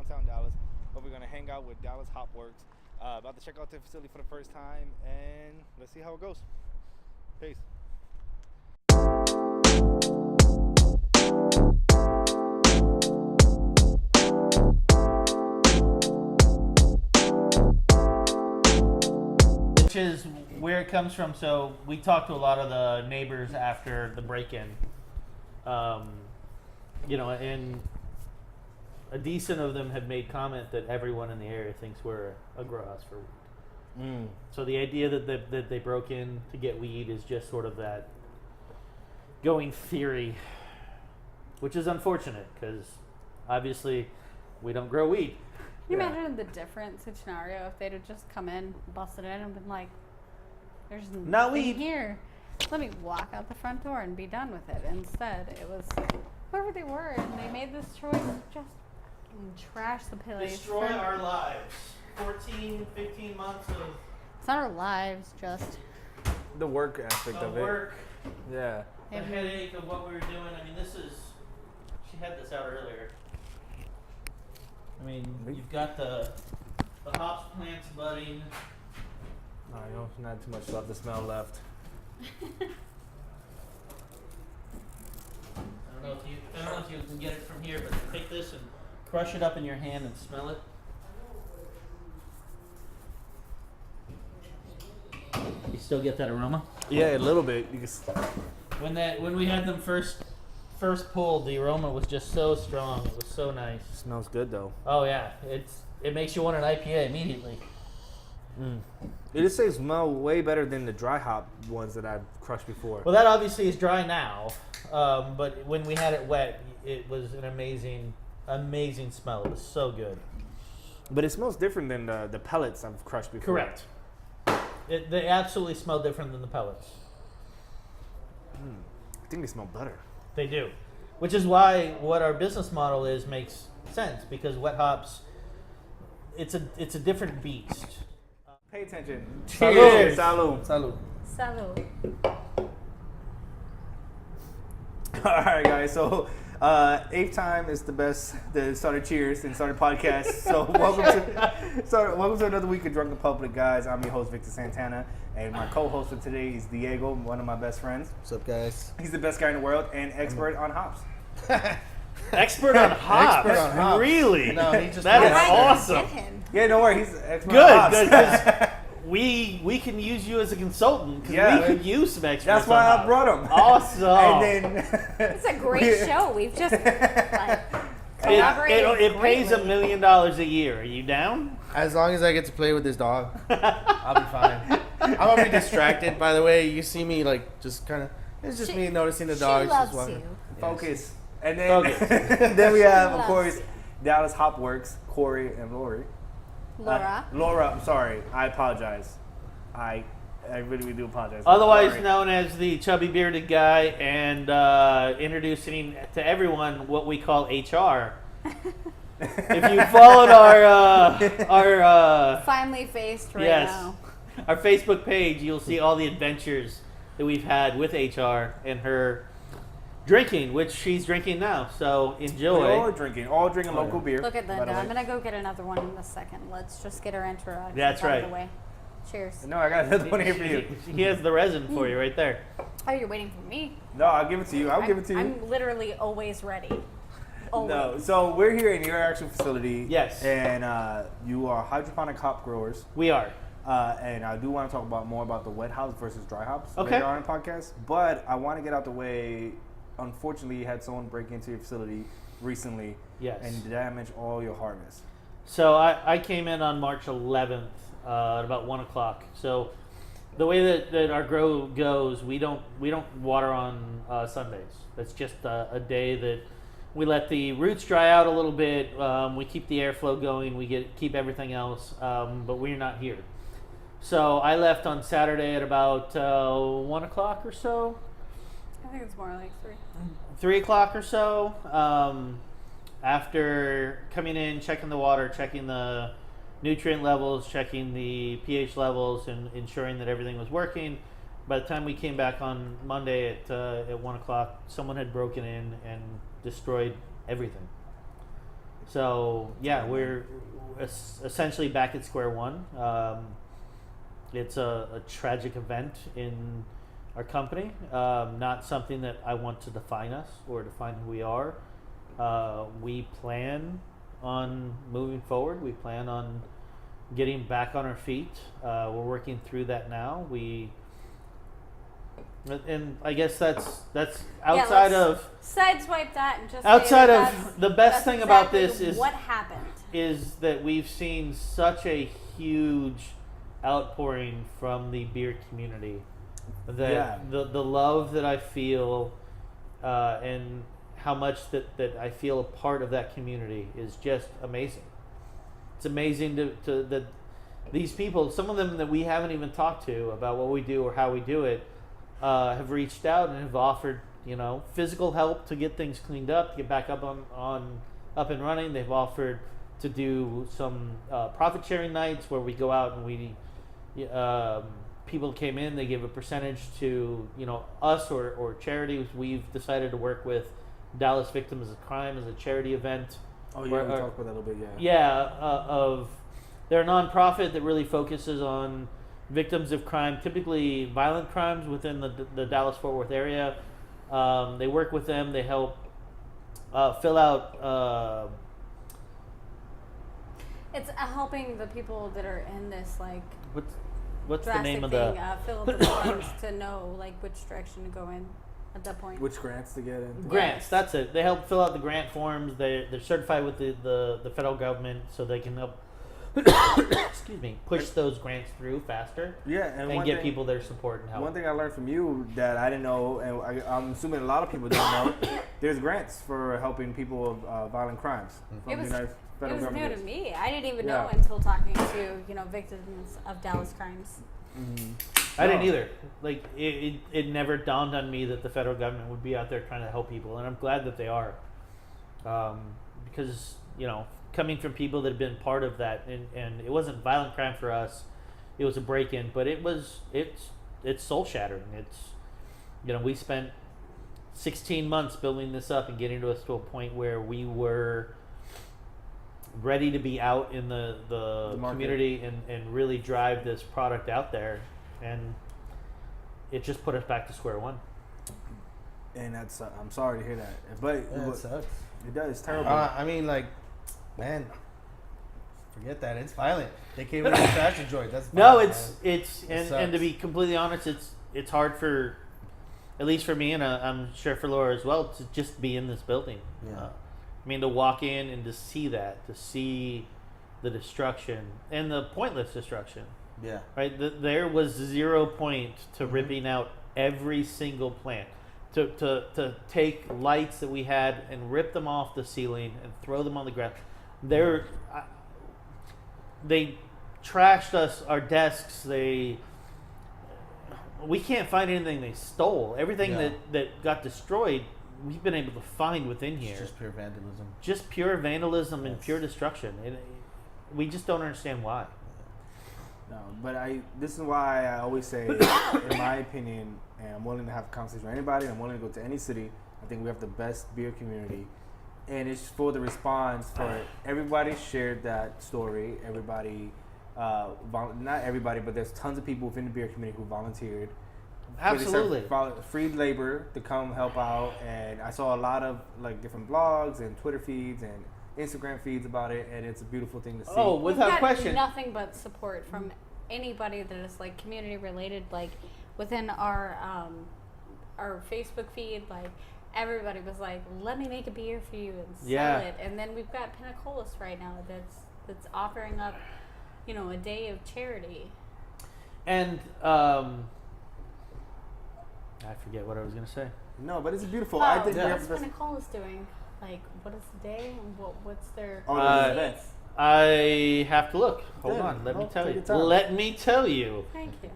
downtown Dallas, where we're gonna hang out with Dallas Hopworks. About to check out the facility for the first time, and let's see how it goes. Peace. Which is where it comes from. So we talked to a lot of the neighbors after the break-in, and a decent of them have made comment that everyone in the area thinks we're a grow house for weed. So the idea that they broke in to get weed is just sort of that going theory, which is unfortunate because obviously we don't grow weed. Can you imagine the difference in scenario if they'd have just come in, busted in, and been like, "There's Not nothing weed here. Let me walk out the front door and be done with it." Instead, it was whoever they were, and they made this choice to just trash the place. Destroy our lives. 14, 15 months of It's not our lives, just The work aspect of it. work. Yeah. The headache of what we were doing. I mean, she had this out earlier. I mean, you've got the hops plants budding. I know, not too much left. The smell left. I don't know if you can get it from here, but take this and crush it up in your hand and smell it. You still get that aroma? Yeah, a little bit. You can. When we had them first pulled, the aroma was just so strong. It was so nice. Smells good though. Oh yeah, it makes you want an IPA immediately. It just says smell way better than the dry hop ones that I've crushed before. Well, that obviously is dry now, but when we had it wet, it was an amazing smell. It was so good. But it smells different than the pellets I've crushed before. Correct. They absolutely smell different than the pellets. I think they smell better. They do, which is why what our business model is makes sense because wet hops, it's a different beast. Pay attention. Cheers. Salud. Salud. salud. All right, guys. So, eighth time is the best. The started Cheers and started podcast. So, welcome to another week of Drunken Public, guys. I'm your host Victor Santana, and my co-host for today is Diego, one of my best friends. What's up, guys? He's the best guy in the world and expert on hops. Expert on hops. Expert on hops. Really? No, he just That is I awesome. Get him. Yeah, don't worry. He's an expert on Good, hops. good. 'Cause we can use you as a consultant because Yeah. we could use some experts. That's why on I hops. brought him. Awesome. And then It's a great show. We've just like collaborated. It pays greatly. $1 million a year. Are you down? As long as I get to play with this dog, I'll be fine. I'm gonna be distracted. By the way, you see me like just kind of. It's just me noticing the dog. She loves just walking. you. Focus. And then, then we She have, of loves course, you. Dallas Hopworks, Corey and Lori. Laura. Laura, I'm sorry. I apologize. I really do apologize. Otherwise Sorry. known as the chubby bearded guy, and introducing to everyone what we call HR. If you followed our Finally faced right yes, now. our Facebook page, you'll see all the adventures that we've had with HR and her drinking, which she's drinking now. So enjoy. We're all drinking local beer. Look at by Linda. the way. I'm gonna go get another one in a second. Let's just get her introduction That's out right. of the way. Cheers. No, I got another one here for you. He has the resin for you right there. Oh, you're waiting for me. No, I'll give it to you. I'll give it to you. I'm literally always ready. Always. No, so we're here in your actual facility. Yes. And you are hydroponic hop growers. We are. And I do want to talk more about the wet hops versus dry hops Okay. later on in the podcast. But I want to get out the way. Unfortunately, you had someone break into your facility recently Yes. and damage all your harvest. So I came in on March 11th at about 1 o'clock. So the way that our grow goes, we don't water on Sundays. That's just a day that we let the roots dry out a little bit. We keep the airflow going. We keep everything else, but we're not here. So I left on Saturday at about 1 o'clock or so. I think it's more like 3. 3 o'clock or so. After coming in, checking the water, checking the nutrient levels, checking the pH levels, and ensuring that everything was working. By the time we came back on Monday at 1 o'clock, someone had broken in and destroyed everything. So yeah, we're essentially back at square one. It's a tragic event in our company, not something that I want to define us or define who we are. We plan on moving forward. We plan on getting back on our feet. We're working through that now. And I guess that's outside of sideswipe that and just outside say of that's the best thing about exactly this what happened. is that we've seen such a huge outpouring from the beer community that Yeah. the love that I feel and how much that I feel a part of that community is just amazing. It's amazing to that these people, some of them that we haven't even talked to about what we do or how we do it, have reached out and have offered, physical help to get things cleaned up, to get back up up and running. They've offered to do some profit sharing nights where we go out and we people came in, they give a percentage to us or charities. We've decided to work with Dallas Victims of Crime as a charity event. Oh yeah, we talked about that a little bit. They're a nonprofit that really focuses on victims of crime, typically violent crimes within the Dallas-Fort Worth area. They work with them. They help fill out. It's helping the people that are in this What's the drastic name of thing, the fill up the forms to know which direction to go in at that point. Which grants to get in? grants? Yes. That's it. They help fill out the grant forms. They're certified with the federal government, so they can help. Excuse me, push those grants through faster Yeah, and get people their support and help. One thing I learned from you that I didn't know, and I'm assuming a lot of people don't know, there's grants for helping people of violent crimes from It was- the United It federal was new government. to me. I didn't even Yeah. know until talking to victims of Dallas crimes. I didn't No. either. It never dawned on me that the federal government would be out there trying to help people, and I'm glad that they are. Because coming from people that have been part of that, and it wasn't violent crime for us, it was a break-in, but it's soul shattering. It's we spent 16 months building this up and getting us to a point where we were ready to be out in the market. community and really drive this product out there, and it just put us back to square one. And that's I'm sorry to hear that, but Yeah, it sucks. it does. It's terrible. Man, forget that. It's violent. They came in with a fashion joint. That's No, violent, it's It and to sucks. be completely honest, it's hard for, at least for me, and I'm sure for Laura as well, to just be in this building. Yeah. To walk in and to see that, to see the destruction and the pointless destruction. Yeah. Right, there was 0 point to ripping out every single plant. To take lights that we had and rip them off the ceiling and throw them on the ground. They trashed us, our desks. We can't find anything they stole. Everything Yeah. that got destroyed, we've been able to find within here. It's just pure vandalism. Just pure vandalism and Yes. pure destruction. And we just don't understand why. No, but this is why I always say, in my opinion, and I'm willing to have a conversation with anybody, I'm willing to go to any city. I think we have the best beer community. And it's for the response, for everybody shared that story. Everybody, not everybody, but there's tons of people within the beer community who volunteered. Absolutely. Free labor to come help out. And I saw a lot of different blogs and Twitter feeds and Instagram feeds about it, and it's a beautiful thing to see. Oh, We've without got question. nothing but support from anybody that is community related, within our Facebook feed. Everybody was let me make a beer for you and sell Yeah. it. And then we've got Pinnacolis right now that's offering up a day of charity. And I forget what I was going to say. No, but it's beautiful. I think we have What's the best. Pinnacolis doing? What is the day and what's their Oh, Uh, there's events. I have to look. Hold Yeah, on. Let me no, tell take you. your time. Let me tell you. Thank you.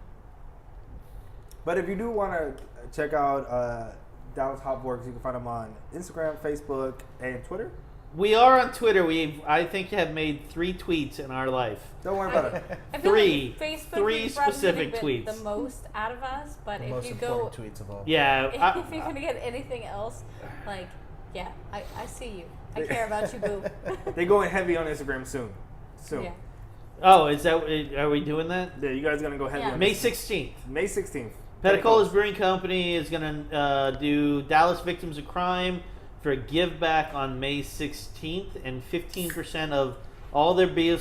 But if you do want to check out Dallas Hopworks, you can find them on Instagram, Facebook, and Twitter. We are on Twitter. I think have made 3 tweets in our life. Don't worry about it. I feel Three. like Facebook Three has probably specific been tweets. the most out of us, but The if most you go, important tweets of all. Yeah. if you're gonna get anything else, Yeah, I see you. I care about you, boo. They're going heavy on Instagram soon. Yeah. Oh, are we doing that? Yeah, you guys are gonna go heavy Yeah. on May Instagram. 16th. May 16th. Petticolas Brewing Company is going to do Dallas Victims of Crime for a give back on May 16th, and 15% of all their beer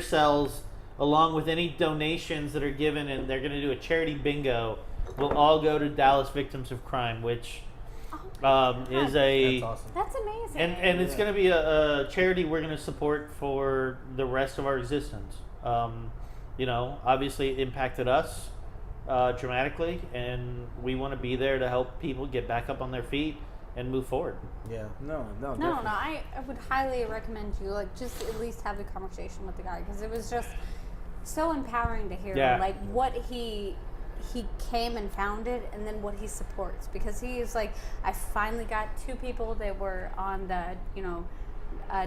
sales, along with any donations that are given, and they're going to do a charity bingo, will all go to Dallas Victims of Crime, which is a That's awesome. That's amazing. and it's going to be a charity we're going to support for the rest of our existence. Obviously it impacted us dramatically, and we want to be there to help people get back up on their feet and move forward. Yeah. No. No, I would highly recommend you just at least have the conversation with the guy, because it was just so empowering to hear Yeah. what he came and founded, and then what he supports, because he is I finally got 2 people that were on the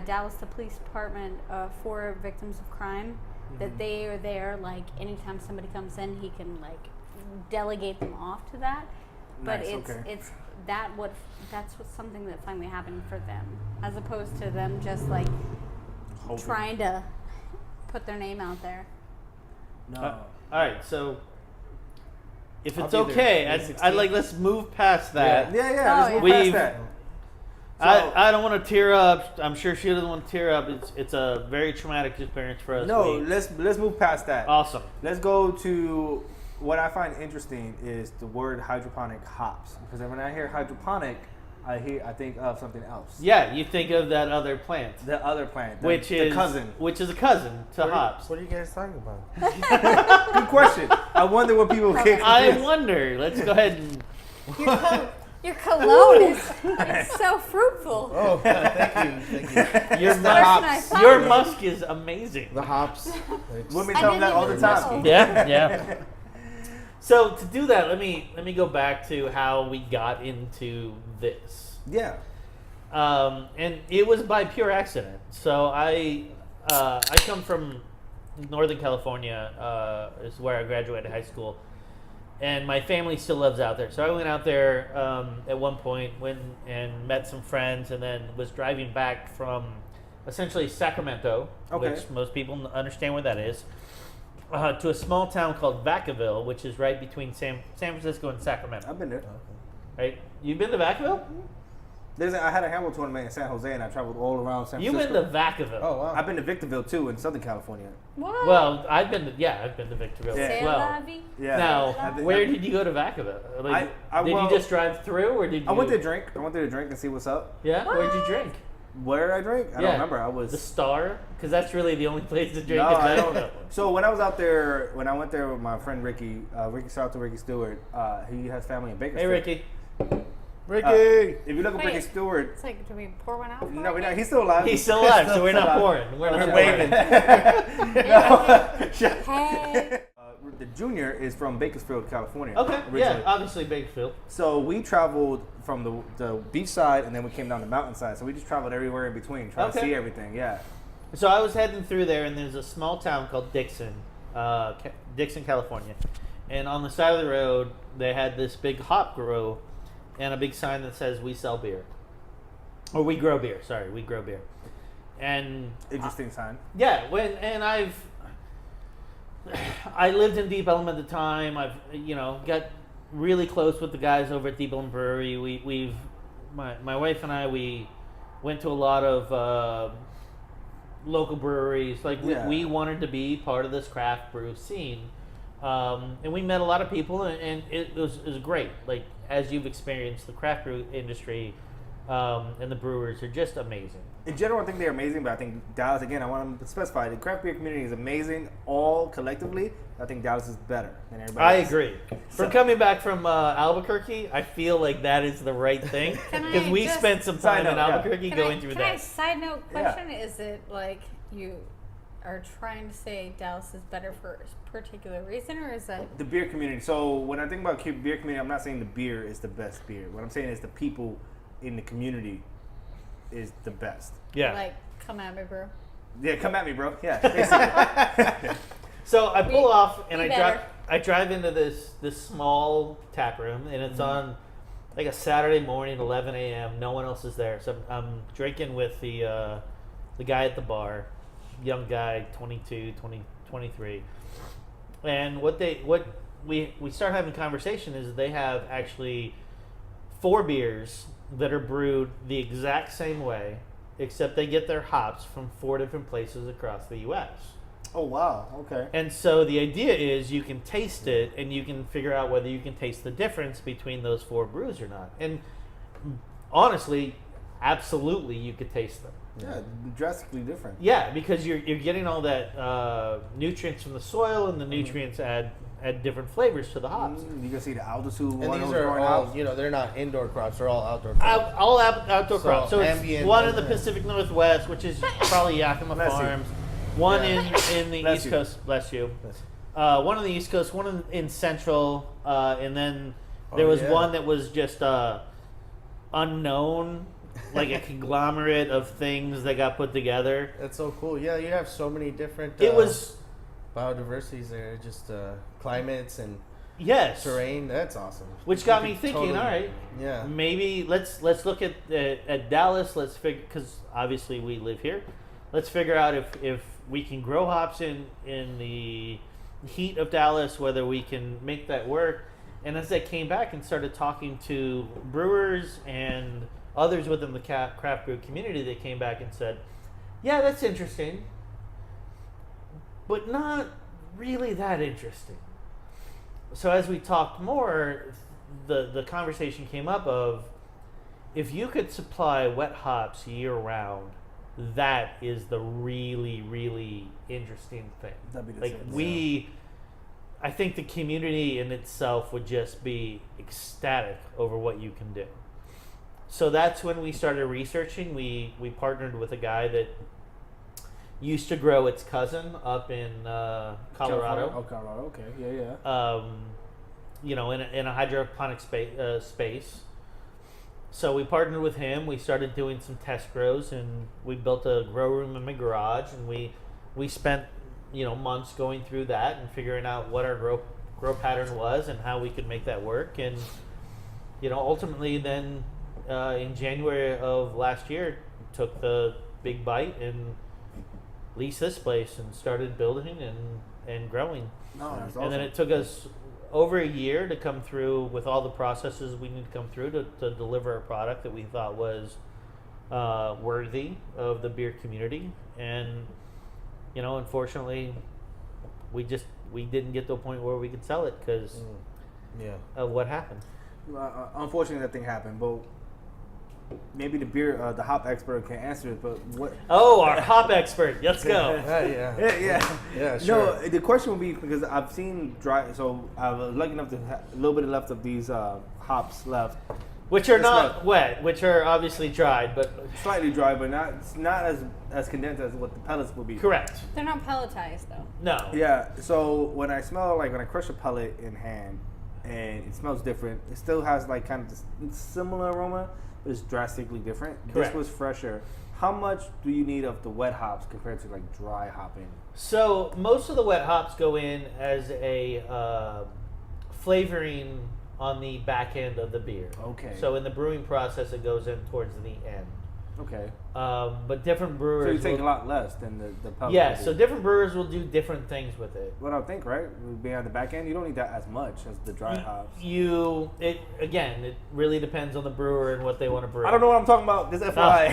Dallas the police department for victims of crime, that they are there anytime somebody comes in, he can delegate them off to that. But Nice, it's okay. it's that's something that finally happened for them, as opposed to them just Hoping. trying to put their name out there. No. All right, so if I'll it's be there, okay, May I'd 16th. let's move past that. Yeah. Oh, Let's move yeah. past We've- that. So- I don't want to tear up. I'm sure she doesn't want to tear up. It's a very traumatic experience for us. No, let's move past that. Awesome. Let's go to what I find interesting is the word hydroponic hops, because when I hear hydroponic, I think of something else. Yeah, you think of that other plant, The other plant, which the is cousin. which is a cousin to hops. What are you guys talking about? Good question. I wonder what people get. I wonder. Let's go ahead and Your cologne is so fruitful. Oh, thank you. your the person I musk. thought Your of. musk is amazing. The hops. Women I tell them that didn't all the even time. know. Yeah. So to do that, let me go back to how we got into this. Yeah. And it was by pure accident. So I come from Northern California, is where I graduated high school, and my family still lives out there. So I went out there at one point, went and met some friends, and then was driving back from essentially Sacramento, Okay. which most people understand where that is, to a small town called Vacaville, which is right between San Francisco and Sacramento. I've been there. Right? You've been to Vacaville? I had a handball tournament in San Jose, and I traveled all around San You've Francisco. been to Vacaville. Oh, wow. I've been to Victorville too, in Southern California. What? Well, I've been to Victorville Yeah. as C'est well. la vie. Yeah. Now, I've been- where did you go to Vacaville? Like, did well, you just drive through, or did you? I went there to drink. I went there to drink and see what's up. Yeah, where'd you What? drink? Where did I drink? I don't remember. I was the Star, because that's really the only place to drink. No, in I don't. Vacaville. So when I was out there, when I went there with my friend Ricky, shout out to Ricky Stewart. He has family in Bakersfield. Hey, Ricky. Ricky. If you look at Wait. Ricky Stewart, It's like, do we pour one out for no, we're Ricky? not. He's still alive. He's still alive, so we're not alive. pouring. We're not We're waving. Hey. The junior is from Bakersfield, California. Okay, originally. yeah, obviously Bakersfield. So we traveled from the beach side, and then we came down the mountain side. So we just traveled everywhere in between, trying to Okay. see everything. Yeah. So I was heading through there, and there's a small town called Dixon, Dixon, California. And on the side of the road, they had this big hop grow and a big sign that says, "We sell beer." Or we grow beer, sorry, we grow beer. And Interesting sign. yeah, I lived in Deep Ellum at the time. I've got really close with the guys over at Deep Ellum Brewery. My wife and I, we went to a lot of local breweries. Like Yeah. we wanted to be part of this craft brew scene, and we met a lot of people, and it was great. Like as you've experienced, the craft brew industry and the brewers are just amazing. In general, I think they're amazing, but I think Dallas, again, I want to specify, the craft beer community is amazing all collectively. I think Dallas is better than everybody I else. agree. So- From coming back from Albuquerque, I feel like that is the right thing Can I because we just- spent some Side time in note, yeah. Albuquerque going through Can I that. side note Yeah. question? Is it like you are trying to say Dallas is better for a particular reason, or is that The beer community. So when I think about beer community, I'm not saying the beer is the best beer. What I'm saying is the people in the community is the best. Yeah. like, come at me, bro? Yeah, come at me, bro. Yeah, basically. So I pull Be- off and be I better. drive into this small tap room, and it's on like a Saturday morning, 11 a.m. No one else is there, so I'm drinking with the guy at the bar, young guy, 23, and what we start having conversation is they have actually 4 beers that are brewed the exact same way, except they get their hops from 4 different places across the U.S. Oh wow. Okay. And so the idea is you can taste it and you can figure out whether you can taste the difference between those 4 brews or not. And honestly, absolutely, you could taste them. Yeah, drastically different. Yeah, because you're getting all that nutrients from the soil, and the nutrients add different flavors to the hops. You can see the altitude. And these are all, they're not indoor crops; they're all outdoor crops. All outdoor crops. So it's ambient, one in the Pacific Northwest, which is probably Yakima Bless you. Farms. One Yeah. in the Bless East you. Coast. Bless you. One on the East Coast, one in Central, and then there was one that was just unknown, like a conglomerate of things that got put together. That's so cool. Yeah, you have so many different. It was biodiversities there, just climates and yes, terrain. That's awesome. which got me thinking. All right, Yeah. maybe let's look at Dallas. Let's figure, because obviously we live here. Let's figure out if we can grow hops in the heat of Dallas, whether we can make that work. And as I came back and started talking to brewers and others within the craft brew community, they came back and said, yeah, that's interesting, but not really that interesting. So as we talked more, the conversation came up of, if you could supply wet hops year round, that is the really, really interesting thing. That'd be the Like same. I think the community in itself would just be ecstatic over what you can do. So that's when we started researching. We partnered with a guy that used to grow its cousin up in Colorado. Oh, Colorado. Okay. Yeah. In a hydroponic space. So we partnered with him. We started doing some test grows, and we built a grow room in my garage, and we spent months going through that and figuring out what our grow pattern was and how we could make that work. And ultimately then in January of last year, took the big bite and leased this place and started building and growing. No, that's awesome. And then it took us over a year to come through with all the processes we need to come through to deliver a product that we thought was worthy of the beer community. And unfortunately, we didn't get to a point where we could sell it because of what happened. Unfortunately, that thing happened, but maybe the hop expert can answer it. But what? Oh, our hop expert. Let's go. Yeah, sure. No, the question would be, because I've seen dry. So I was lucky enough to have a little bit left of these hops left, Which are It's not not- wet, which are obviously dried, but slightly dry, but not as condensed as what the pellets would be. correct. They're not pelletized though. No. Yeah. So when I crush a pellet in hand, and it smells different, it still has like kind of this similar aroma, but it's drastically different. Correct. This was fresher. How much do you need of the wet hops compared to like dry hopping? So most of the wet hops go in as a flavoring on the back end of the beer. Okay. So in the brewing process, it goes in towards the end. Okay. But different brewers. So you take will- a lot less than the pellet. Yeah. would So do. different brewers will do different things with it. What I would think, right? Being on the back end, you don't need that as much as the dry hops. It really depends on the brewer and what they want to brew. I don't know what I'm talking about. This FYI.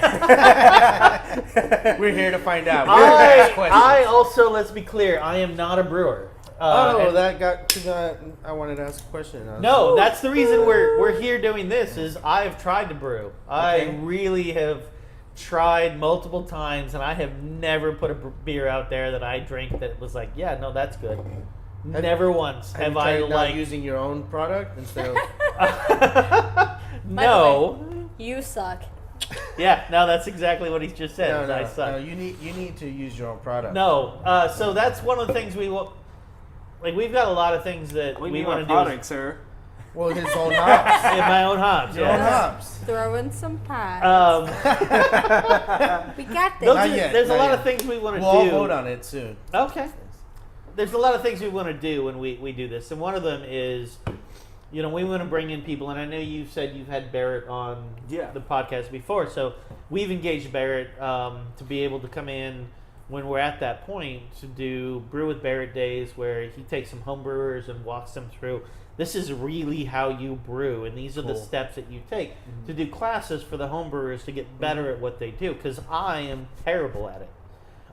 We're here to find out. We're here to ask questions. I also, let's be clear, I am not a brewer. And- that got to that. I wanted to ask a question. No, that's the reason we're here doing this. Is I've tried to brew. I really have tried multiple times, and I have never put a beer out there that I drank that was like, yeah, no, that's good. Never once have you I tried not liked. using your own product instead of. By No. the way, you suck. Yeah. No, that's exactly what he just said. No, is I suck. no, you need to use your own product. No. So that's one of the things we want. Like, we've got a lot of things that we want to do product, sir. Well, his own hops. in my own hops. Your own Yeah. hops. Throw in some pie. We got this. Not yet, There's a not lot yet. of things we want to We'll all do. vote on it soon. Okay. There's a lot of things we want to do when we do this, and one of them is you know, we want to bring in people, and I know you said you've had Barrett on Yeah. the podcast before, so we've engaged Barrett to be able to come in when we're at that point to do Brew with Barrett days, where he takes some home brewers and walks them through. This is really how you brew, and these are the Cool. steps that you take to do classes for the home brewers to get better at what they do, because I am terrible at it.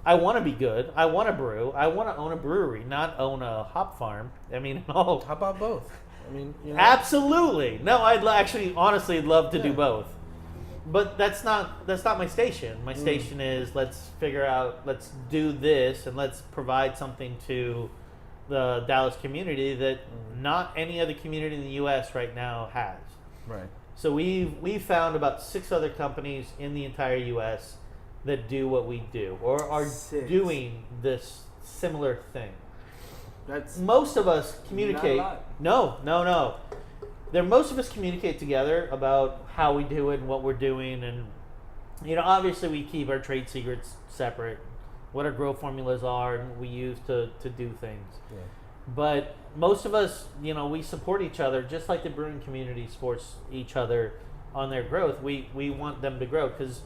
I want to be good. I want to brew. I want to own a brewery, not own a hop farm. I mean, no. How about both? I mean, you know, Absolutely. No, I'd actually, honestly, love to do Yeah. both. But that's not my station. My station is let's do this, and let's provide something to the Dallas community that not any other community in the U.S. right now has. right. So we've found about 6 other companies in the entire U.S. that do what we do or are 6. doing this similar thing. That's Most of us communicate. lot. No. Most of us communicate together about how we do it and what we're doing, and you know, obviously we keep our trade secrets separate, what our grow formulas are, and what we use to do things. Yeah. But most of us, you know, we support each other just like the brewing community supports each other on their growth. We want them to grow because,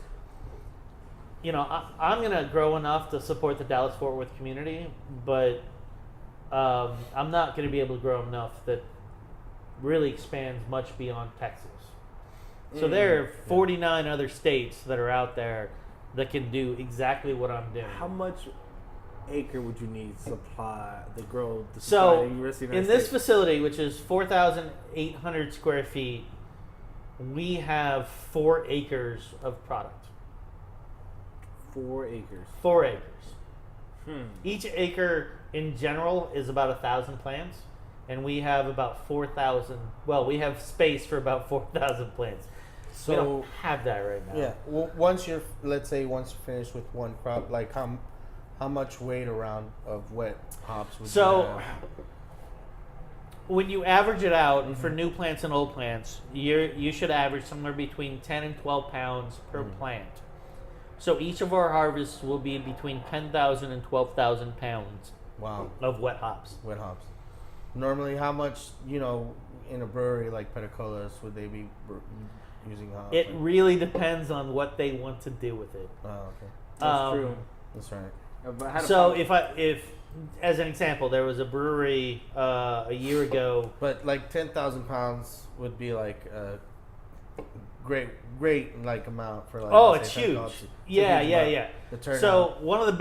you know, I'm going to grow enough to support the Dallas-Fort Worth community, but I'm not going to be able to grow enough that really expands much beyond Texas. So there are 49 other states that are out there that can do exactly what I'm doing. how much acre would you need to supply the grow? To supply So, the University of the in United this States? facility, which is 4,800 square feet, we have 4 acres of product. 4 acres. 4 acres. Hmm. Each acre in general is about 1,000 plants, and we have about 4,000. Well, we have space for about 4,000 plants. We don't So have that right now. yeah, once you're finished with one crop, like how much weight around of wet hops would you So, have? when you average it out for new plants and old plants, you should average somewhere between 10 and 12 pounds per plant. So each of our harvests will be between 10,000 and 12,000 pounds Wow, of wet hops. wet hops. Normally, how much, you know, in a brewery like Petacolas would they be using hops? It really depends on what they want to do with it. Oh, okay, That's true. that's right. I had a So problem. if as an example, there was a brewery a year ago. But like 10,000 pounds would be like a great like amount for like. Oh, let's it's say huge. $10. It's a Yeah, huge yeah, amount. yeah. The turnout. So one of the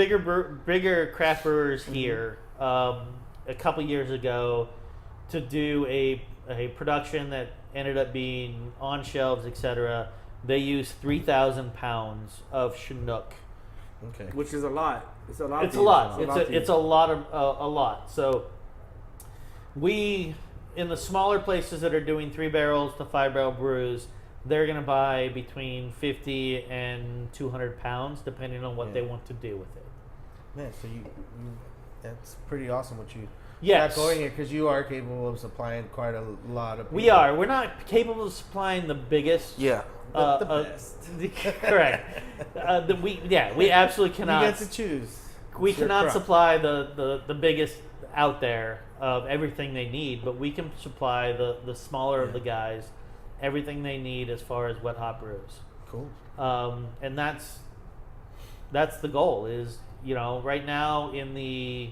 bigger craft brewers here, a couple years ago, to do a production that ended up being on shelves, etc. They used 3,000 pounds of Chinook. okay. Which is a lot. It's a lot. It's to a use. lot. to It's a lot of a lot. So we, in the smaller places that are doing 3 barrels to 5 barrel brews, they're going to buy between 50 and 200 pounds, depending on what Yeah. they want to do with it. Man, so you that's pretty awesome what you Yes. got going here because you are capable of supplying quite a lot of. We people. are. We're not capable of supplying the biggest. Yeah. The best. Correct. We absolutely You cannot. get to choose. We It's your cannot crop. supply the biggest out there of everything they need, but we can supply the smaller of Yeah. the guys everything they need as far as wet hop brews. Cool. And that's the goal. Is, you know, right now in the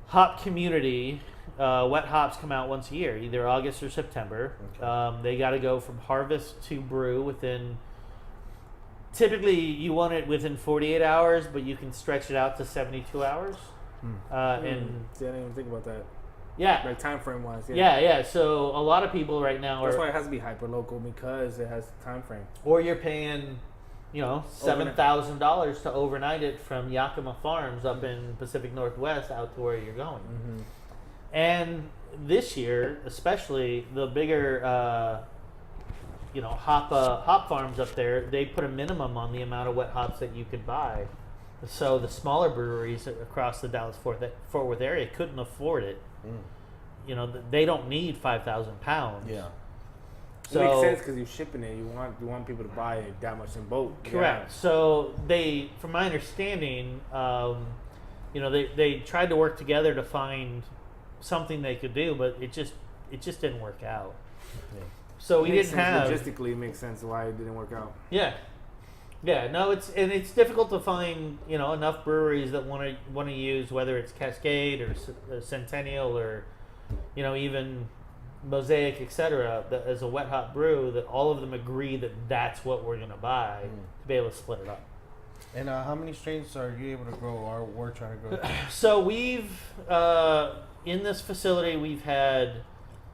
hop community, wet hops come out once a year, either August or September. Okay. They got to go from harvest to brew within. Typically, you want it within 48 hours, but you can stretch it out to 72 hours. And See, I didn't even think about that. yeah, Like time frame wise. yeah. So a lot of people right now That's why are, it has to be hyper local because it has time frame. or you're paying, you know, $7,000 to overnight it from Yakima Farms up in Pacific Northwest out to where you're going. Mm-hmm. And this year, especially the bigger, hop farms up there, they put a minimum on the amount of wet hops that you could buy. So the smaller breweries across the Dallas-Fort Worth area couldn't afford it. You know, they don't need 5,000 pounds. Yeah. So, It makes sense because you're shipping it. You want people to buy it that much in bulk. correct. So they, from my understanding, they tried to work together to find something they could do, but it just it just didn't work out. Yeah. So we Makes didn't have sense. Logistically, it makes sense why it didn't work out. Yeah, no, it's difficult to find enough breweries that want to use, whether it's Cascade or Centennial or even Mosaic, etc. As a wet hop brew, that all of them agree that that's what we're gonna buy to be able to split it up. And how many strains are you able to grow, or we're trying to grow? So we've in this facility we've had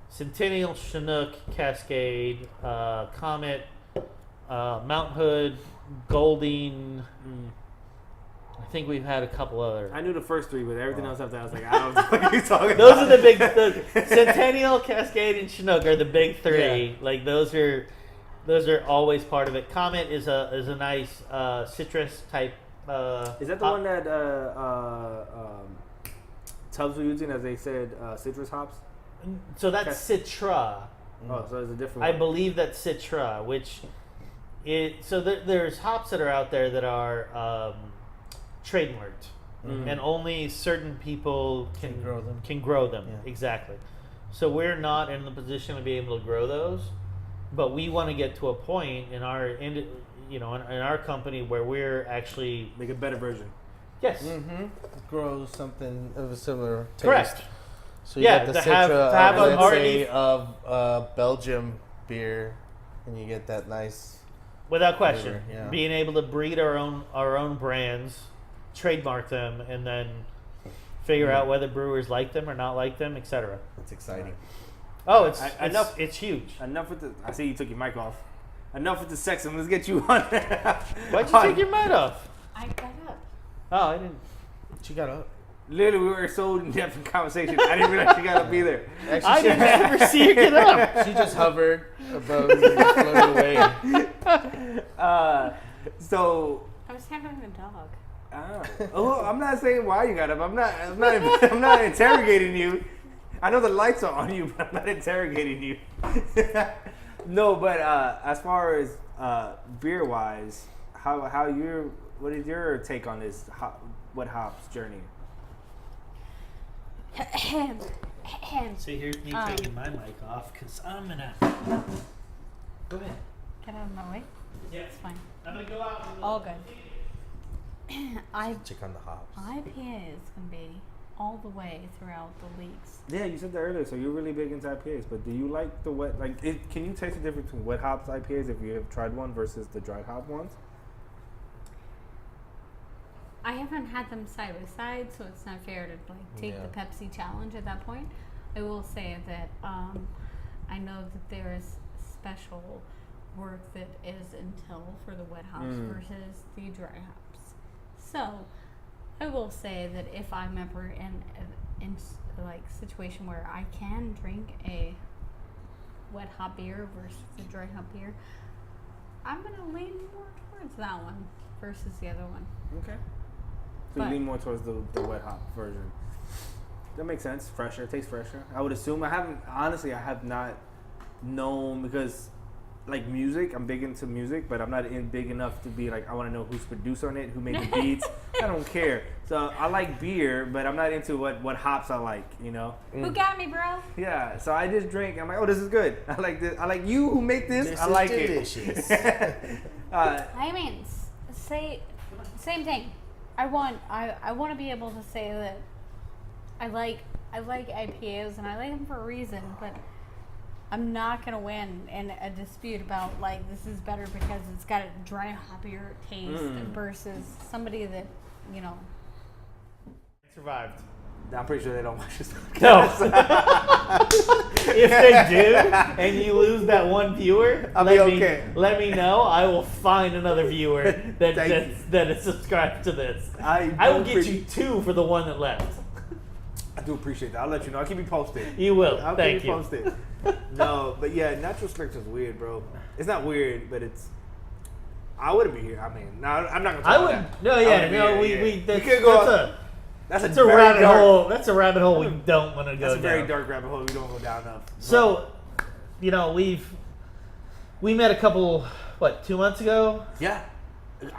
Centennial, Chinook, Cascade, Comet, Mount Hood, Golding. I think we've had a couple other. I knew the first three, but everything else after that, I was like, I don't know what you're talking Those about. are the big. The Centennial, Cascade, and Chinook are the big three. Yeah. Like those are always part of it. Comet is a nice citrus type. Is that the one that Tubbs were using, as they said, citrus hops? So that's Citra. Oh, so it's a different I one. believe that's Citra, which there's hops that are out there that are trademarked, and only certain people can grow them. Yeah. Exactly. So we're not in the position to be able to grow those, but we want to get to a point in our in our company where we're actually Make a better version. yes. Grow something of a similar taste. Correct. So you Yeah, get the to have- Citra to have of, an let's already- say, of Belgium beer, and you get that nice. Without question, Flavor, yeah. being able to breed our own brands, trademark them, and then figure out whether brewers like them or not like them, etc. It's exciting. Oh, it's enough- it's huge. Enough with the. I see you took your mic off. Enough with the sexism. Let's get you on. Why'd you take your mic off? I got up. Oh, I didn't. She got up. Literally, we were so in depth in conversation. I didn't realize you got to be there. Actually, I didn't ever see you get up. She just hovered above and floated away. So. I was handling the dog. Oh, I'm not saying why you got up. I'm not interrogating you. I know the lights are on you, but I'm not interrogating you. No, but as far as beer wise, what is your take on this wet hops journey? See, here's me taking my mic off because I'm gonna. Go ahead. Get out of my way. Yeah, It's fine. I'm gonna go out. All good. Check on the hops. IPA is gonna be all the way throughout the leagues. Yeah, you said that earlier. So you're really big into IPAs, but do you like the wet? Can you taste the difference between wet hops IPAs if you have tried one versus the dried hop ones? I haven't had them side by side, so it's not fair to take Yeah. the Pepsi challenge at that point. I will say that I know that there is special work that is until for the wet hops versus the dry hops. So I will say that if I'm ever in like situation where I can drink a wet hop beer versus a dry hop beer, I'm gonna lean more towards that one versus the other one. Okay. So you But- lean more towards the wet hop version. That makes sense. Fresher, tastes fresher. I would assume. I have not known because, like music, I'm big into music, but I'm not big enough to be like, I want to know who's produced on it, who made the beats. I don't care. So I like beer, but I'm not into what hops I like, you know? Who got me, bro? Yeah, so I just drink. I'm like, oh, this is good. I like this. I like you who make this. I is like delicious. it. I mean, same thing. I want to be able to say that I like IPAs and I like them for a reason, but I'm not gonna win in a dispute about like this is better because it's got a dry hoppier taste versus somebody that Survived. I'm pretty sure they don't watch this. No. If they do, and you lose that one viewer, I'll be okay. Let me know. I will find another viewer Thank that is subscribed to this. I will do get you 2 for the one that left. I do appreciate that. I'll let you know. I'll keep you posted. You will. I'll Thank keep you you. posted. No, but yeah, natural select is weird, bro. It's not weird, but it's. I wouldn't be here. I mean, no, I'm not gonna. I talk would. about that. No, I yeah, wouldn't be no. here, We yeah. that's, could go. that's That's a very rabbit dark. hole. That's a rabbit hole we don't want to go That's a very down. dark rabbit hole. We don't go down enough. So, we met a couple 2 months ago. Yeah,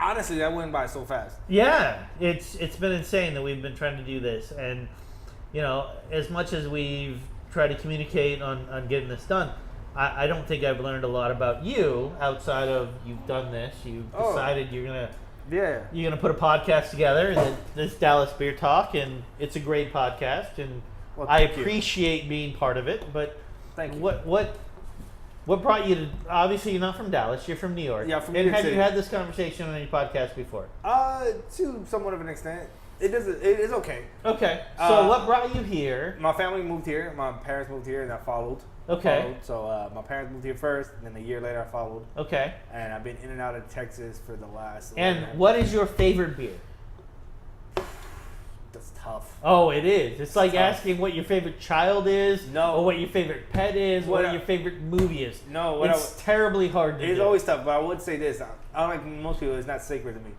honestly, that went by so fast. Yeah, it's been insane that we've been trying to do this, and as much as we've try to communicate on getting this done. I don't think I've learned a lot about you outside of you've done this. You've decided you're gonna put a podcast together, and this Dallas Beer Talk, and it's a great podcast, and Well, I thank you. appreciate being part of it. But Thank you. what brought you to? Obviously, you're not from Dallas. You're from New York. Yeah, I'm from and New York have City. you had this conversation on any podcast before? To somewhat of an extent, it is okay. Okay. So Uh, what brought you here? My family moved here. My parents moved here, and I followed. Okay. So my parents moved here first, and then a year later I followed. Okay. And I've been in and out of Texas for the last. And what is your favorite beer? That's tough. Oh, it is. It's like Tough. asking what your favorite child is, No. or what your favorite pet is, What what I- your favorite movie is. No, what It's terribly hard to it's do. always tough. But I would say this: I like most people. It's not sacred to me.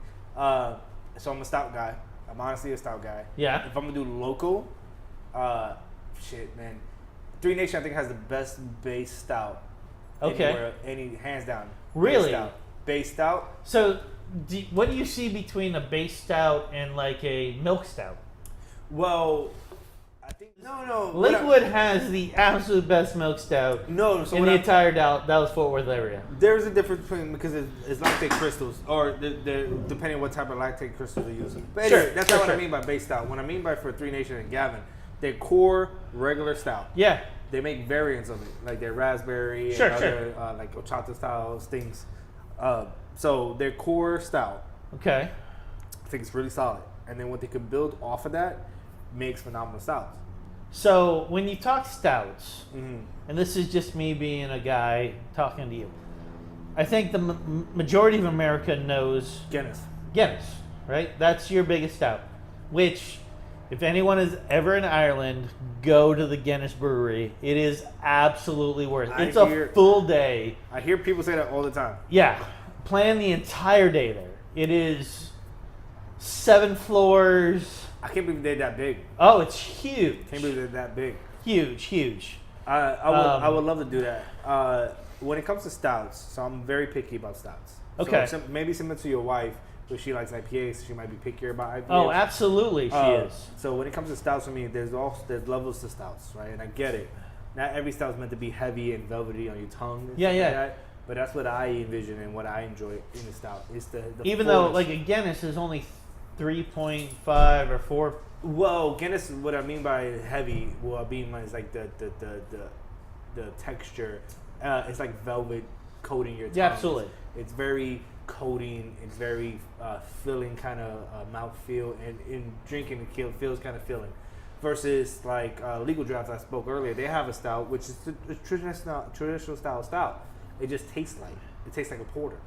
So I'm a stout guy. I'm honestly a stout guy. Yeah. If I'm gonna do local, shit, man. Three Nation, I think, has the best base stout. Okay. Anywhere, hands down. Really? Base stout. So, what do you see between a base stout and like a milk stout? Well, I think no. Liquid has the absolute best milk stout No, so in what the I- entire Dallas-Fort Worth area. There's a difference between because it's lactate crystals, or depending on what type of lactate crystals they're using. But anyway, Sure, that's sure, not what sure. I mean by base stout. What I mean by for Three Nation and Gavin, their core regular stout. Yeah. They make variants of it, like their raspberry Sure, and sure. other like horchata style things. So their core stout, Okay. I think it's really solid. And then what they can build off of that makes phenomenal stouts. So when you talk stouts, Mm-hmm. and this is just me being a guy talking to you, I think the majority of America knows Guinness. Guinness, right? That's your biggest stout. Which, if anyone is ever in Ireland, go to the Guinness brewery. It is absolutely worth it. I It's a hear- full day. I hear people say that all the time. Yeah, plan the entire day there. It is 7 floors. I can't believe they're that big. Oh, it's huge. Can't believe they're that big. Huge. I would love to do that. When it comes to stouts, so I'm very picky about stouts. Okay. So maybe similar to your wife, but she likes IPAs, so she might be pickier about IPAs. Oh, absolutely, she is. So when it comes to stouts for me, there's levels to stouts, right? And I get it. Not every stout is meant to be heavy and velvety on your tongue. and Yeah, stuff yeah. Like that, but that's what I envision and what I enjoy in the stout. Is the Even though, fullness. like, a Guinness is only 3.5 or 4. Well, Guinness, what I mean by heavy, what I mean by is like the texture. It's like velvet coating your tongue. Yeah, absolutely. It's very coating. It's very filling kind of mouthfeel, and in drinking it feels kind of filling. Versus like Legal Drafts I spoke earlier, they have a stout which is a traditional style stout. It just tastes like a porter,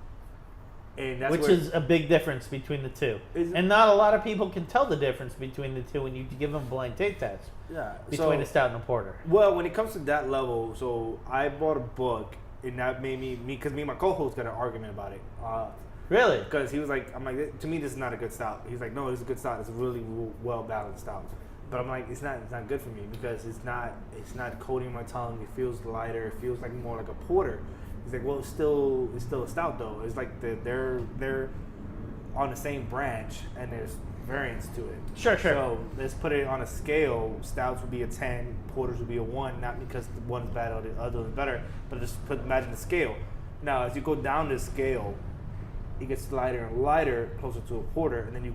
and that's Which where, is a big difference between the two. Is- And not a lot of people can tell the difference between the two when you give them a blind taste test yeah. between So- a stout and a porter. Well, when it comes to that level, so I bought a book, and that made me because me and my co-host got an argument about it. Really? Because he was like, I'm like, to me, this is not a good stout. He's like, no, it's a good stout. It's a really well balanced stout. But I'm like, it's not good for me because it's not coating my tongue. It feels lighter. It feels like more like a porter. He's like, well, it's still a stout though. It's like they're on the same branch, and there's variance to it. Sure. So let's put it on a scale. Stouts would be a 10, porters would be a 1, not because the one is bad or the other is better, but just imagine the scale. Now, as you go down the scale, it gets lighter and lighter, closer to a porter, and then you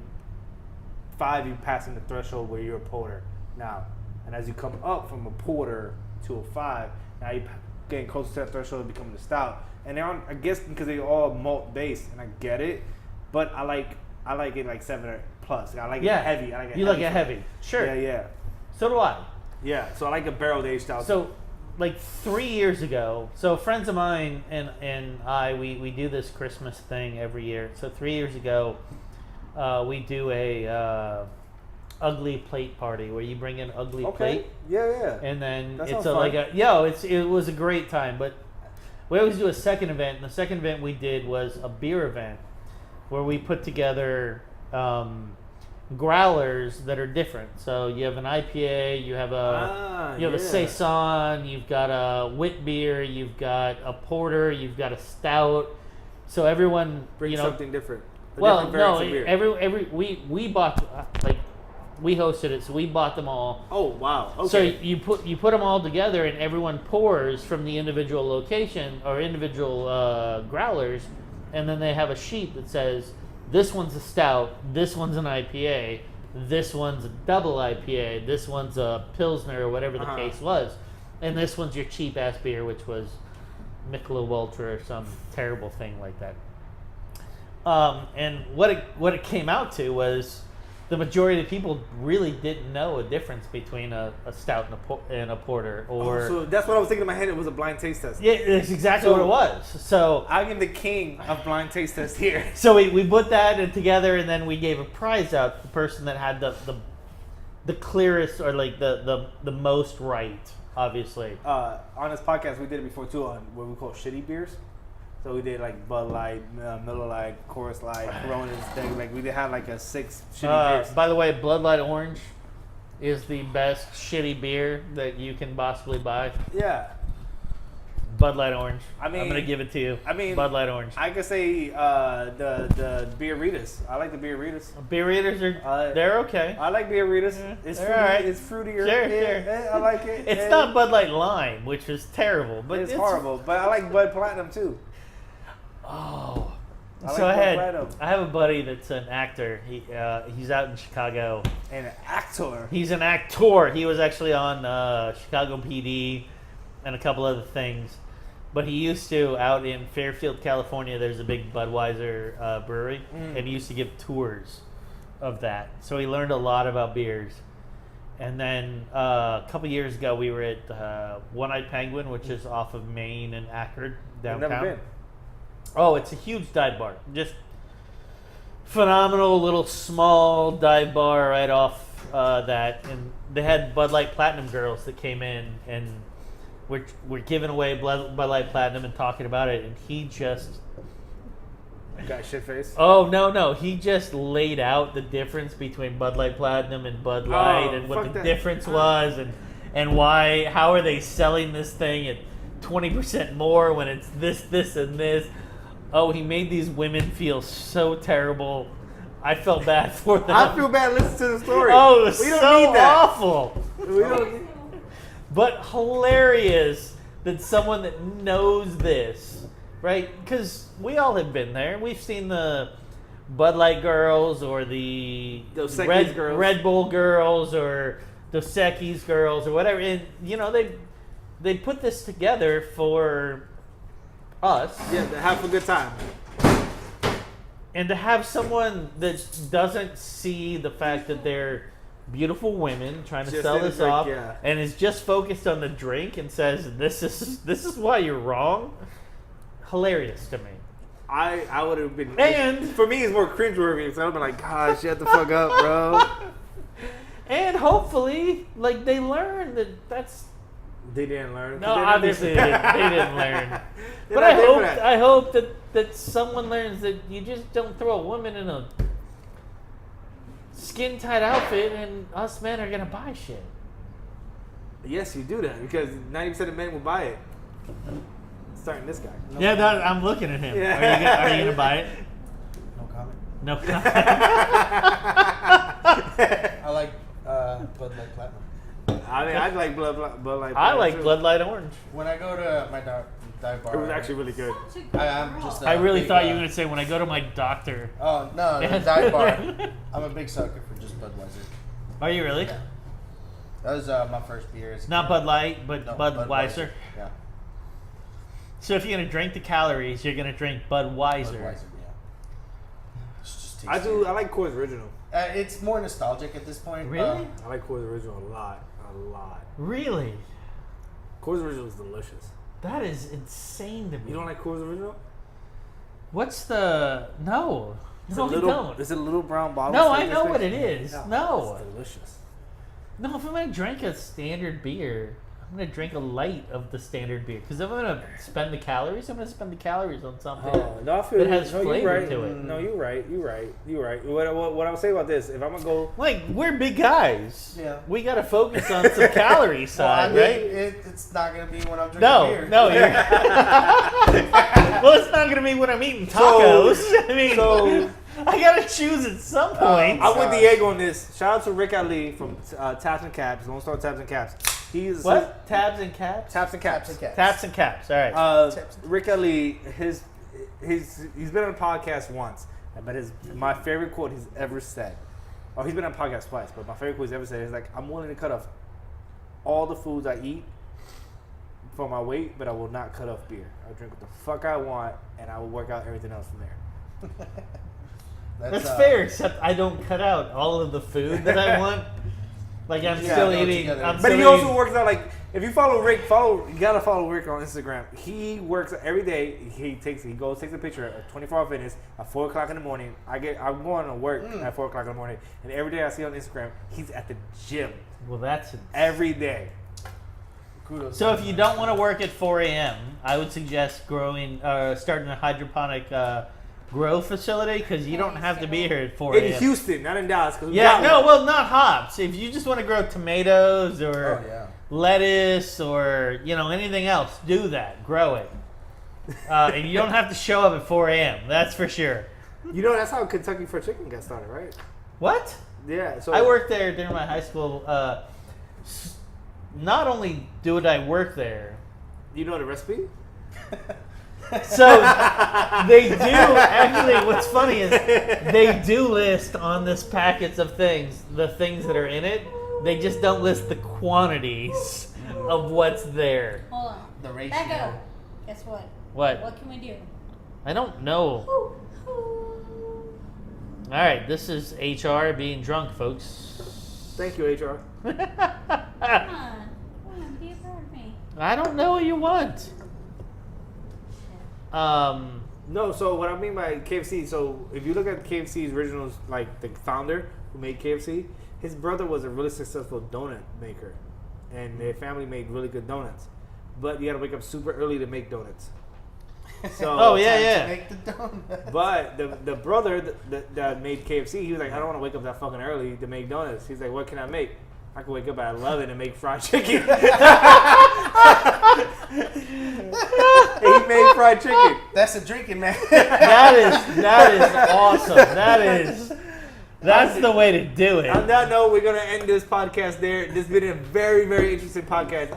passing the threshold where you're a porter now. And as you come up from a porter to a 5, now you're getting closer to that threshold of becoming a stout. And they're on, I guess because they're all malt based, and I get it, but I like it like 7 or plus. I like Yeah. it heavy. I like it You heavy like it for me. heavy. Sure. Yeah. So do I. Yeah, so I like a barrel aged stout. So, like 3 years ago, so friends of mine and I, we do this Christmas thing every year. So 3 years ago, we do a ugly plate party where you bring an ugly plate, Yeah. and then That it's sounds fun. it was a great time. But we always do a second event, and the second event we did was a beer event where we put together growlers that are different. So you have an IPA, you have a a saison, you've got a wit beer, you've got a porter, you've got a stout. So everyone, Bring you know, something different. A well, different no, variance of beer. we bought like We hosted it, so we bought them all. Oh wow. Okay. So you put them all together, and everyone pours from the individual location or individual growlers, and then they have a sheet that says this one's a stout, this one's an IPA, this one's a double IPA, this one's a Pilsner or whatever the case was, and this one's your cheap ass beer, which was Michelob Ultra or some terrible thing like that. And what it came out to was the majority of people really didn't know a difference between a stout and a porter. Or so that's what I was thinking in my head. It was a blind taste test. yeah, that's exactly what it was. So I am the king of blind taste test here. so we put that together, and then we gave a prize out to the person that had the clearest or like the most right, obviously. On this podcast, we did it before too on what we call shitty beers. So we did like Bud Light, Miller Lite, Coors Light, Coronas. Like we did have like a 6 shitty beers. By the way, Blood Light Orange is the best shitty beer that you can possibly buy. Yeah. Bud Light Orange. I mean- I'm gonna give it to you. I mean, Bud Light Orange. I could say the beer Ritas. I like the beer Ritas. Beer eaters are they're okay. I like beer Ritas. Yeah, It's they're fruity. alright. It's fruitier. Sure, yeah, sure. yeah, I like it. It's Yeah. not Bud Light Lime, which is terrible, but It's horrible, but I like Bud Platinum too. Oh, I like so Bud I have a buddy that's an actor. He's out in Chicago. And an actor. He's an actor. He was actually on Chicago PD and a couple other things. But he used to, out in Fairfield, California, there's a big Budweiser brewery, and he used to give tours of that. So he learned a lot about beers. And then a couple years ago, we were at One Eyed Penguin, which is off of Main and Akron, I've downtown. never been. Oh, it's a huge dive bar. Just phenomenal little small dive bar right off that. And they had Bud Light Platinum girls that came in and were giving away Bud Light Platinum and talking about it. And he just... Got shit face. Oh, no. He just laid out the difference between Bud Light Platinum and Bud Light and what fuck the that. difference was and why, how are they selling this thing at 20% more when it's this, and this. Oh, he made these women feel so terrible. I felt bad for them. I feel bad listening to the story. Oh, it was we don't so need that. awful. We don't. But hilarious that someone that knows this, right? Because we all have been there. We've seen the Bud Light girls or the Dos Equis girls. Red Bull girls or Dos Equis girls or whatever. And, you know, they put this together for us. Yeah, to have a good time. And to have someone that doesn't see the fact that they're beautiful women trying to Just sell in the this drink, off yeah. and is just focused on the drink and says this is why you're wrong. Hilarious to me. I would have been. And- for me, it's more cringeworthy. So I would have been like, God, shut the fuck up, bro. And hopefully, like, they learn that's They didn't learn. no, They're not obviously different. they didn't learn. They're But not different. I hope that someone learns that you just don't throw a woman in a skin tight outfit and us men are gonna buy shit. Yes, you do that because 90% of men will buy it. Starting this guy. No. Yeah, I'm looking at him. Yeah. Are you gonna buy it? No comment. No. I like Bud Light Platinum. I mean, I like Bud Light. I like too. Blood Light Orange. When I go to my dive bar, It was actually really good. I'm just. I really big, thought you were gonna say when I go to my doctor. Oh no, the dive bar. I'm a big sucker for just Budweiser. Are you really? Yeah. That was my first beer. as a Not kid. Bud Light, but No, Budweiser. Yeah. So if you're gonna drink the calories, you're gonna drink Budweiser. Budweiser. Yeah. It's just I tasty. I like Coors Original. It's more nostalgic at this point. Really? I like Coors Original a lot. Really? Coors Original is delicious. That is insane to me. You don't like Coors Original? What's the no? It's No, a I little, don't. It's a little brown bottle. No, It's I like know this what big. it is. Yeah, No. it's delicious. No, if I'm gonna drink a standard beer, I'm gonna drink a light of the standard beer. Because if I'm gonna spend the calories, I'm gonna spend the calories on something. No, I feel That has no, flavor you're right. to it. No, you're right. What I would say about this, if I'm gonna go, Like, we're big guys. Yeah. We gotta focus on some calorie Well, I side, mean, right? it's not gonna be when I'm drinking No, beer. no. You're well, it's not gonna be when I'm eating tacos. I mean, so I gotta choose at some point. I'm with Diego on this. Shout out to Rick Ali from Tabs and Caps, Lone Star Tabs and Caps. He's What? Tabs and caps? Taps and Caps. Taps and caps. All right. Rick Ali, he's been on a podcast once, but my favorite quote he's ever said. Oh, he's been on a podcast twice, but my favorite quote he's ever said is like, "I'm willing to cut off all the foods I eat for my weight, but I will not cut off beer. I'll drink what the fuck I want, and I will work out everything else from there." That's fair, except I don't cut out all of the food that I want. Like I'm still eating. But he also works out like if you follow Rick, you gotta follow Rick on Instagram. He works every day. He takes a picture of 24-hour fitness at 4:00 in the morning. I'm going to work at 4:00 in the morning, and every day I see on Instagram he's at the gym. Well, that's every day. Kudos. So if you don't want to work at 4 a.m., I would suggest starting a hydroponic grow facility because you don't have to be here at 4 a.m. In Houston, not in Dallas. Not hops. If you just want to grow tomatoes or Oh, yeah. lettuce or anything else, do that. Grow it, and you don't have to show up at 4 a.m. That's for sure. That's how Kentucky Fried Chicken got started, right? What? Yeah. So I worked there during my high school. Not only did I work there, You know the recipe? so they do actually. What's funny is they do list on this packets of things the things that are in it. They just don't list the quantities of what's there. Hold on. The ratio. Back up. Guess what? What? What can we do? I don't know. All right, this is HR being drunk, folks. Thank you, HR. Come on, be a part of me. I don't know what you want. No, so what I mean by KFC, so if you look at KFC's originals, like the founder who made KFC, his brother was a really successful donut maker, and their family made really good donuts. But you got to wake up super early to make donuts. So, Oh, yeah, Time yeah. to make the donut. But the brother that made KFC, he was like, I don't want to wake up that fucking early to make donuts. He's like, what can I make? I can wake up at 11 and make fried chicken. He made fried chicken. That's a drinking man. That is awesome. That's the way to do it. On that note, we're gonna end this podcast there. This has been a very, very interesting podcast.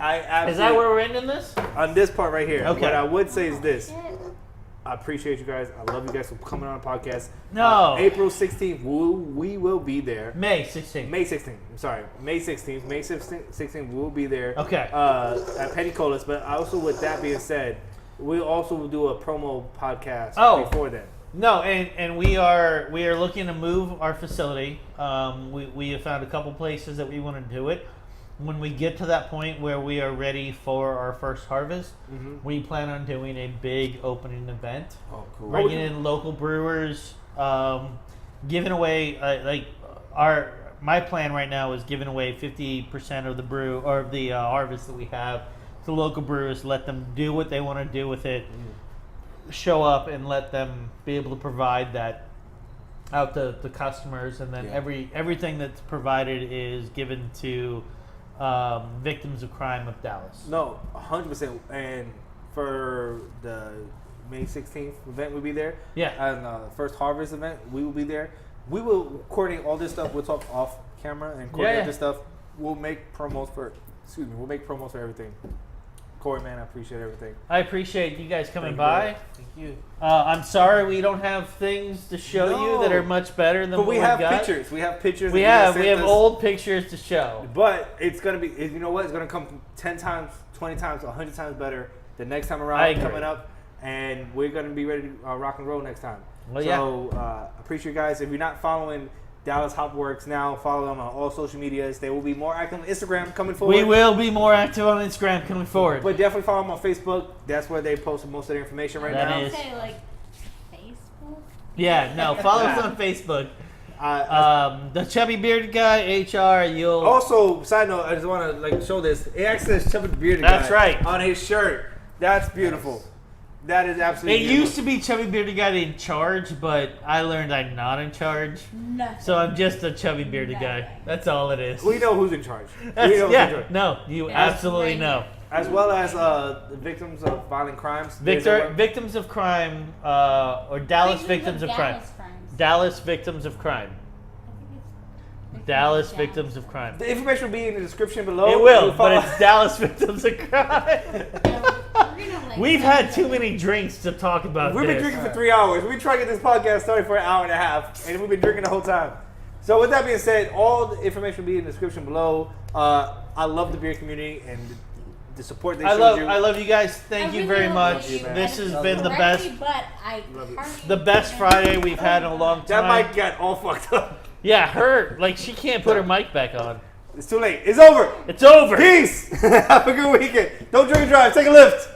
Is that where we're ending this? on this part right here? Okay. What I would say is this: I appreciate you guys. I love you guys for coming on the podcast. No. April 16th, we will be there. May 16th. May 16th. I'm sorry, May 16th. May 16th, we will be there. Okay. At Petty Colas, but also with that being said, we'll also do a promo podcast before then. No, and we are looking to move our facility. We have found a couple places that we want to do it. When we get to that point where we are ready for our first harvest, we plan on doing a big opening event. Oh, cool. Bringing in local brewers, giving away my plan right now is giving away 50% of the brew or the harvest that we have to local brewers. Let them do what they want to do with it. Show up and let them be able to provide that out to the customers, and then everything that's provided is given to victims of crime of Dallas. No, 100%. And for the May 16th event, we'll be there. Yeah. And first harvest event, we will be there. We will coordinate all this stuff. We'll talk off camera and coordinate this stuff. We'll make promos for everything. Corey, man, I appreciate everything. I appreciate you guys coming Thank you, by. bro. Thank you. I'm sorry we don't have things to show you that are much better than But what we we've have got. pictures. We have pictures. We that have sent us. old pictures to show. But it's gonna be. You know what? It's gonna come 10 times, 20 times, 100 times better the next time around. I agree. Coming up, and we're gonna be ready to rock and roll next time. Well, so appreciate you guys. If you're not following Dallas Hopworks now, follow them on all social medias. They will be more active on Instagram coming forward. We will be more active on Instagram coming forward. But definitely follow them on Facebook. That's where they post most of their information right That now. is- Say like Facebook. Yeah, no, follow us on Facebook. The chubby bearded guy, HR. You'll Also, side note, I just want to show this. It actually says Chubby Bearded That's Guy right. on his shirt. That's beautiful. That is It absolutely beautiful. used to be chubby bearded guy in charge, but I learned I'm not in charge, Nothing. so I'm just a chubby bearded guy. That's all it is. We know who's in charge. That's, We know who's in charge. no, you That's absolutely right. know. As well as the victims of violent crimes. There's a Victims of crime, or Dallas Victims of Crime. Dallas Victims of Crime. Dallas Victims of Crime. The information will be in the description below. It will, You but follow- it's Dallas Victims of Crime. We've had too many drinks to talk about We've been this. drinking for 3 hours. We've been trying to get this podcast started for an hour and a half, and we've been drinking the whole time. So with that being said, all the information will be in the description below. I love the beer community and the support they showed you. I love you guys. Thank you very much. you, man. This has Love been you. the best the best Friday we've had in a long That time. mic got all fucked up. Yeah, her like she can't put her mic back on. It's too late. It's over. It's over. Peace. Have a good weekend. Don't drink and drive. Take a lift.